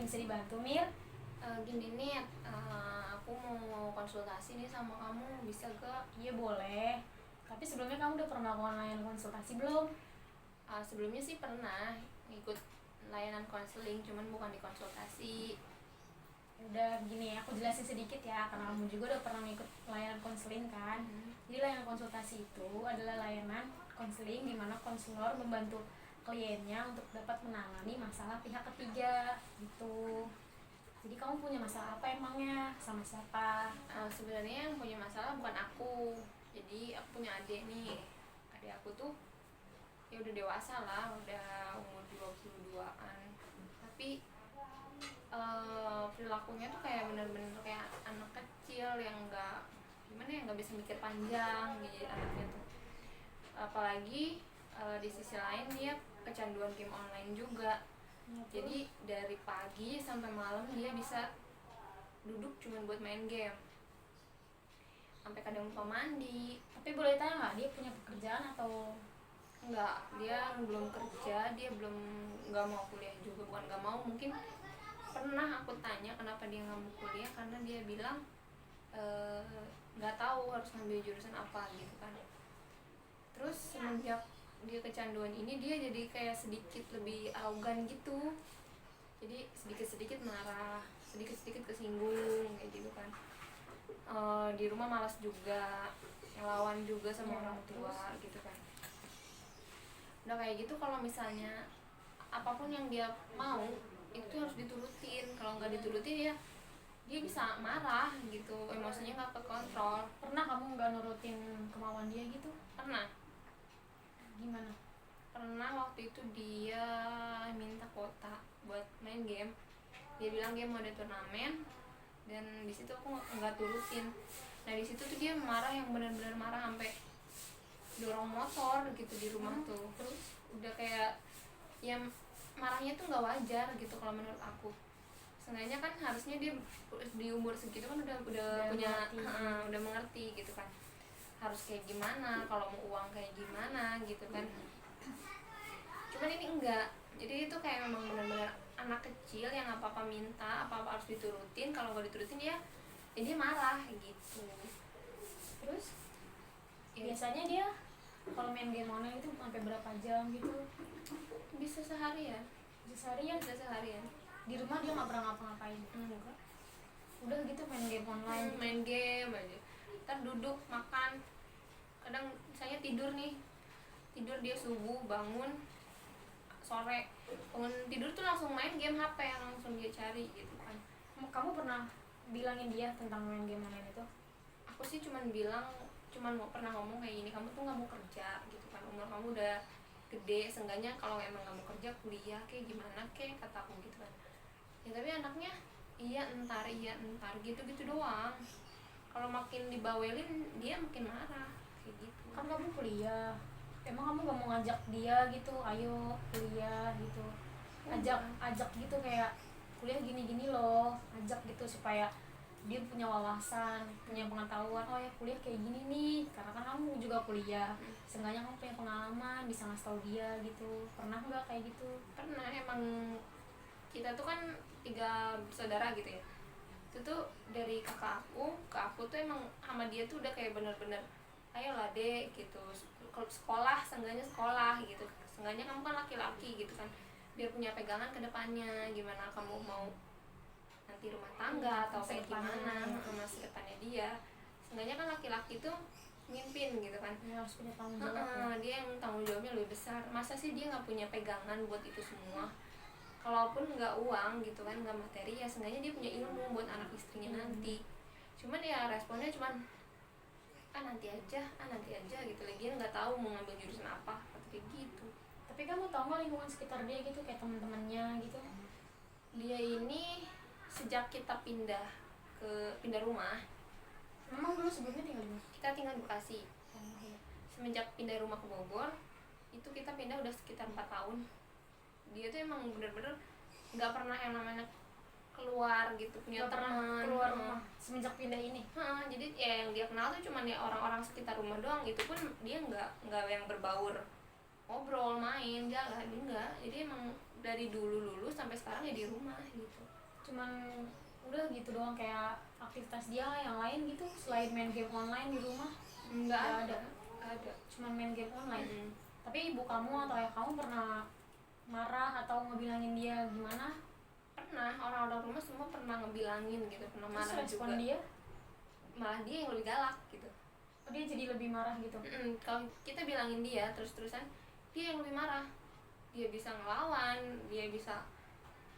bisa dibantu, Mir? Gini nih, aku mau konsultasi nih sama kamu, bisa gak? Iya boleh. Tapi sebelumnya kamu udah pernah melakukan layanan konsultasi belum? Sebelumnya sih pernah ikut layanan konseling, cuman bukan di konsultasi. Udah gini, aku jelasin sedikit ya, karena kamu juga udah pernah ikut layanan konseling kan. Jadi layanan konsultasi itu adalah layanan konseling di mana konselor membantu kliennya untuk dapat menangani masalah pihak ketiga gitu. Jadi kamu punya masalah apa emangnya? Sama siapa? Sebenarnya yang punya masalah bukan aku, jadi aku punya adik nih. Adik aku tuh ya udah dewasa lah, udah umur 22-an, tapi perilakunya tuh kayak bener-bener kayak anak kecil yang nggak gimana ya, nggak bisa mikir panjang gitu anaknya tuh. Apalagi di sisi lain dia kecanduan game online juga. Jadi dari pagi sampai malam dia bisa duduk cuma buat main game, sampai kadang lupa mandi. Tapi boleh tanya nggak dia punya pekerjaan atau Enggak, dia belum kerja, dia belum, nggak mau kuliah juga, bukan nggak mau, mungkin pernah aku tanya kenapa dia nggak mau kuliah, karena dia bilang nggak tahu harus ngambil jurusan apa gitu kan. Terus semenjak dia kecanduan ini, dia jadi kayak sedikit lebih arogan gitu, jadi sedikit-sedikit marah, sedikit-sedikit kesinggung kayak gitu kan. Di rumah malas juga, ngelawan juga sama orang tua gitu kan. Udah kayak gitu, kalau misalnya apapun yang dia mau itu harus diturutin, kalau nggak diturutin ya dia bisa marah gitu, emosinya nggak kekontrol. pernah kamu nggak nurutin kemauan dia gitu? Pernah, Gimana? waktu itu dia minta kuota buat main game. Dia bilang dia mau ada turnamen, dan di situ aku nggak turutin. Nah di situ tuh dia marah, yang benar-benar marah sampai dorong motor gitu di rumah tuh. Terus udah kayak ya marahnya tuh nggak wajar gitu kalau menurut aku. Seenggaknya kan harusnya dia di umur segitu kan udah punya mengerti. udah mengerti gitu kan, harus kayak gimana, kalau mau uang kayak gimana gitu kan. Cuman ini enggak, jadi itu kayak memang benar-benar anak kecil yang apa-apa minta, apa-apa harus diturutin, kalau nggak diturutin ya dia marah gitu. Terus Ya, biasanya dia kalau main game online itu sampai berapa jam gitu? bisa seharian, Seharian? bisa seharian. Di rumah dia nggak pernah ngapa-ngapain? Enggak. Udah gitu main game online gitu. Main game aja, ntar duduk makan, kadang misalnya tidur nih, tidur dia subuh bangun sore, bangun tidur tuh langsung main game HP yang langsung dia cari gitu kan. Kamu pernah bilangin dia tentang main game online itu? Aku sih cuman mau pernah ngomong kayak gini, kamu tuh nggak mau kerja gitu kan, umur kamu udah gede, seenggaknya kalau emang nggak mau kerja kuliah kayak gimana kayak, kata aku gitu kan. Ya tapi anaknya iya entar gitu gitu doang. Kalau makin dibawelin dia makin marah kayak gitu. Kan kamu kuliah, emang kamu gak mau ngajak dia gitu, ayo kuliah gitu, ajak gitu kayak kuliah gini-gini loh, ajak gitu supaya dia punya wawasan, punya pengetahuan, oh ya kuliah kayak gini nih, karena kan kamu juga kuliah, seenggaknya kamu punya pengalaman, bisa ngasih tahu dia gitu. Pernah nggak kayak gitu? Pernah, emang kita tuh kan 3 bersaudara gitu ya. Itu tuh dari kakak aku ke aku tuh emang sama dia tuh udah kayak bener-bener ayolah dek gitu, kalau sekolah seenggaknya sekolah gitu, seenggaknya kamu kan laki-laki gitu kan, biar punya pegangan ke depannya, gimana kamu mau nanti rumah tangga atau Masa kayak depannya, gimana ya. masa depannya dia. Seenggaknya kan laki-laki tuh mimpin gitu kan. Ya, harus punya tanggung jawab ya. Dia yang tanggung jawabnya lebih besar, masa sih dia nggak punya pegangan buat itu semua. Kalaupun nggak uang gitu kan, nggak materi, ya seenggaknya dia punya ilmu buat anak istrinya nanti. Cuman ya responnya cuman nanti aja gitu, lagi nggak tahu mau ngambil jurusan apa kayak gitu. Tapi kamu tahu nggak lingkungan sekitar dia gitu, kayak teman-temannya gitu? Dia ini sejak kita pindah rumah, Memang dulu sebelumnya tinggal di mana? kita tinggal di Bekasi. Semenjak pindah rumah ke Bogor itu kita pindah udah sekitar 4 tahun. Dia tuh emang bener-bener nggak pernah yang namanya keluar gitu, punya Nggak pernah teman. keluar rumah semenjak pindah ini. Jadi ya yang dia kenal tuh cuman ya orang-orang sekitar rumah doang, itu pun dia nggak yang berbaur ngobrol main jalan, enggak. Jadi emang dari dulu lulus sampai sekarang ya di rumah gitu. Cuman udah gitu doang, kayak aktivitas dia yang lain gitu selain main game online di rumah? Nggak Nggak ada. ada. Nggak ada. Cuman main game online. Mm-mm. Tapi ibu kamu atau ayah kamu pernah marah atau ngebilangin dia gimana? Pernah, orang-orang rumah semua pernah ngebilangin gitu, pernah Terus marah respon juga. dia? Malah dia yang lebih galak gitu. Oh, dia jadi lebih marah gitu? Kalau kita bilangin dia terus-terusan, dia yang lebih marah. Dia bisa ngelawan, dia bisa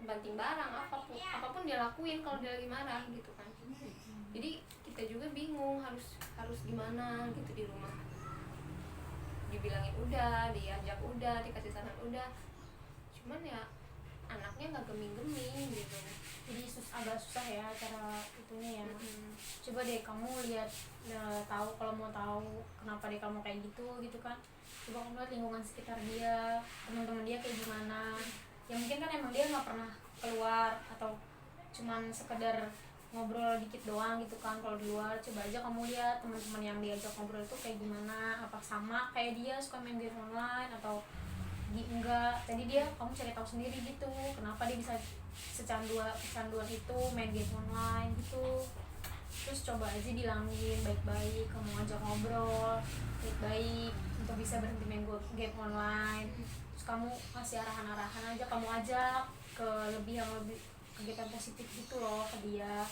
banting barang, apapun dia lakuin kalau dia lagi marah gitu kan. Jadi kita juga bingung harus gimana gitu di rumah. Dibilangin udah, diajak udah, dikasih saran udah, cuman ya anaknya nggak geming-geming gitu. Jadi agak susah ya cara itunya ya. Mm-mm. Coba deh kamu lihat, tahu, kalau mau tahu kenapa deh kamu kayak gitu kan, coba kamu lihat lingkungan sekitar dia, teman-teman dia kayak gimana. Ya mungkin kan emang dia nggak pernah keluar atau cuman sekedar ngobrol dikit doang gitu kan kalau di luar. Coba aja kamu lihat teman-teman yang diajak ngobrol itu kayak gimana, apa sama kayak dia suka main game online atau enggak. Jadi dia, kamu cari tahu sendiri gitu kenapa dia bisa kecanduan itu main game online gitu. Terus coba aja bilangin baik-baik, kamu ajak ngobrol baik-baik untuk bisa berhenti main game online. Terus kamu kasih arahan-arahan aja, kamu ajak ke lebih kegiatan positif gitu loh ke dia.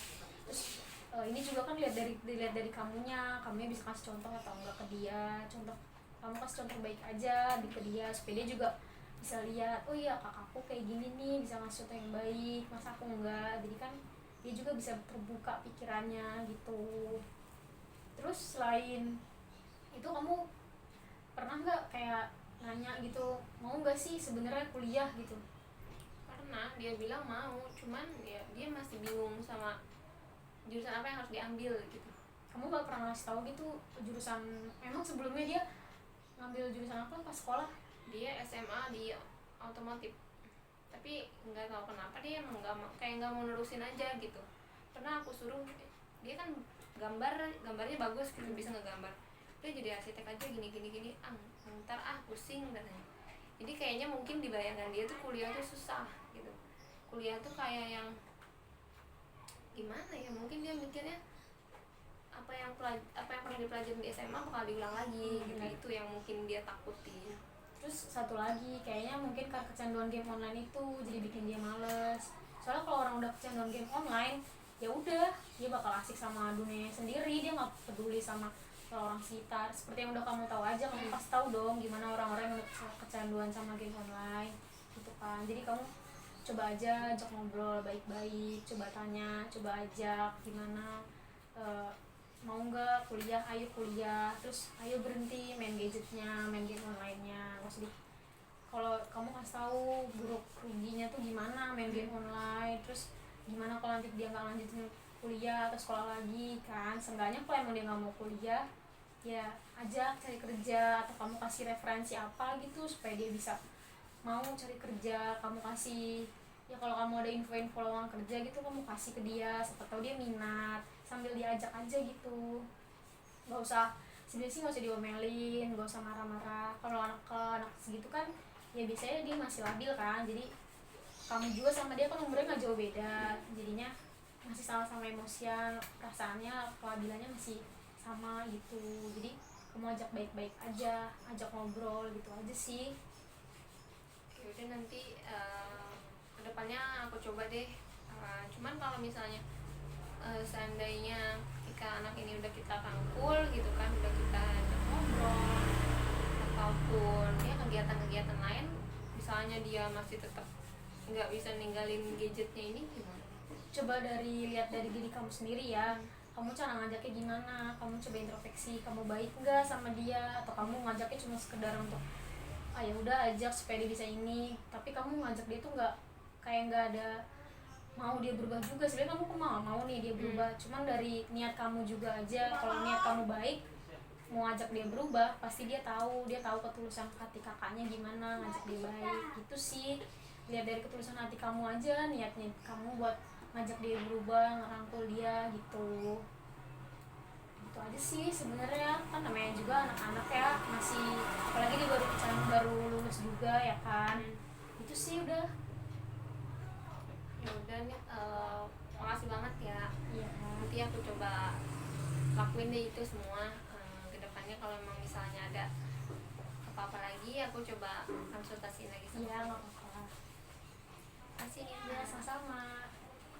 Terus ini juga kan dilihat dari kamunya bisa kasih contoh atau enggak ke dia. Kamu kasih contoh baik aja ke dia supaya dia juga bisa lihat, oh iya kakakku kayak gini nih, bisa ngasih contoh yang baik, masa aku enggak. Jadi kan dia juga bisa terbuka pikirannya gitu. Terus selain itu kamu pernah nggak kayak nanya gitu, mau nggak sih sebenarnya kuliah gitu? Karena dia bilang mau, cuman ya dia masih bingung sama jurusan apa yang harus diambil gitu. Kamu nggak pernah ngasih tahu gitu jurusan, memang sebelumnya dia ngambil jurusan apa pas sekolah? Dia SMA di otomotif, tapi nggak tahu kenapa dia emang nggak mau nerusin aja gitu. Pernah aku suruh, dia kan gambarnya bagus gitu, bisa ngegambar, dia jadi arsitek aja gini ntar pusing katanya. Jadi kayaknya mungkin di bayangan dia tuh kuliah tuh susah gitu, kuliah tuh kayak yang gimana ya, mungkin dia mikirnya apa yang pernah dipelajarin di SMA bakal diulang lagi gitu. Itu yang mungkin dia takutin. Terus satu lagi, kayaknya mungkin karena kecanduan game online itu jadi bikin dia males. Soalnya kalau orang udah kecanduan game online, ya udah dia bakal asik sama dunia sendiri, dia nggak peduli sama orang sekitar. Seperti yang udah kamu tahu aja, kamu pasti tahu dong gimana orang-orang yang udah kecanduan sama game online gitu kan. Jadi kamu coba aja ajak ngobrol baik-baik, coba tanya, coba ajak gimana, mau nggak kuliah, ayo kuliah, terus ayo berhenti main gadgetnya, main game online-nya. Maksudnya kalau kamu kasih tahu buruk ruginya tuh gimana main game online, terus gimana kalau nanti dia nggak lanjutin kuliah atau sekolah lagi kan. Seenggaknya kalau emang dia nggak mau kuliah, ya ajak cari kerja, atau kamu kasih referensi apa gitu supaya dia bisa mau cari kerja. Kamu kasih, ya kalau kamu ada info-info lowongan kerja gitu, kamu kasih ke dia, siapa tahu dia minat, sambil diajak aja gitu. Nggak usah, sebenarnya sih nggak usah diomelin, nggak usah marah-marah. Kalau anak segitu kan ya biasanya dia masih labil kan, jadi kamu juga sama dia kan umurnya nggak jauh beda, jadinya masih sama-sama emosian, perasaannya, kelabilannya masih sama gitu. Jadi kamu ajak baik-baik aja, ajak ngobrol gitu aja sih. Udah nanti kedepannya aku coba deh. Cuman kalau misalnya seandainya ketika anak ini udah kita rangkul gitu kan, udah kita ajak ngobrol ataupun ya kegiatan-kegiatan lain, misalnya dia masih tetap nggak bisa ninggalin gadgetnya, ini gimana? Coba lihat dari diri kamu sendiri ya, kamu cara ngajaknya gimana, kamu coba introspeksi, kamu baik nggak sama dia, atau kamu ngajaknya cuma sekedar untuk ya udah ajak supaya dia bisa ini, tapi kamu ngajak dia tuh nggak ada mau dia berubah juga. Sebenarnya kamu mau nih dia berubah, cuman dari niat kamu juga aja. Kalau niat kamu baik, mau ngajak dia berubah, pasti dia tahu ketulusan hati kakaknya gimana ngajak dia baik gitu sih. Lihat dari ketulusan hati kamu aja, niatnya kamu buat ngajak dia berubah, ngerangkul dia gitu. Itu aja sih sebenarnya, kan namanya juga anak-anak ya, masih, apalagi dia baru lulus juga ya kan. itu sih udah. Ya udah nih, makasih banget ya. Iya. Nanti aku coba lakuin deh itu semua. Kedepannya kalau emang misalnya ada apa-apa lagi, aku coba konsultasiin lagi sama Iya, kamu. nggak apa-apa. Makasih ya. Ya, sama-sama.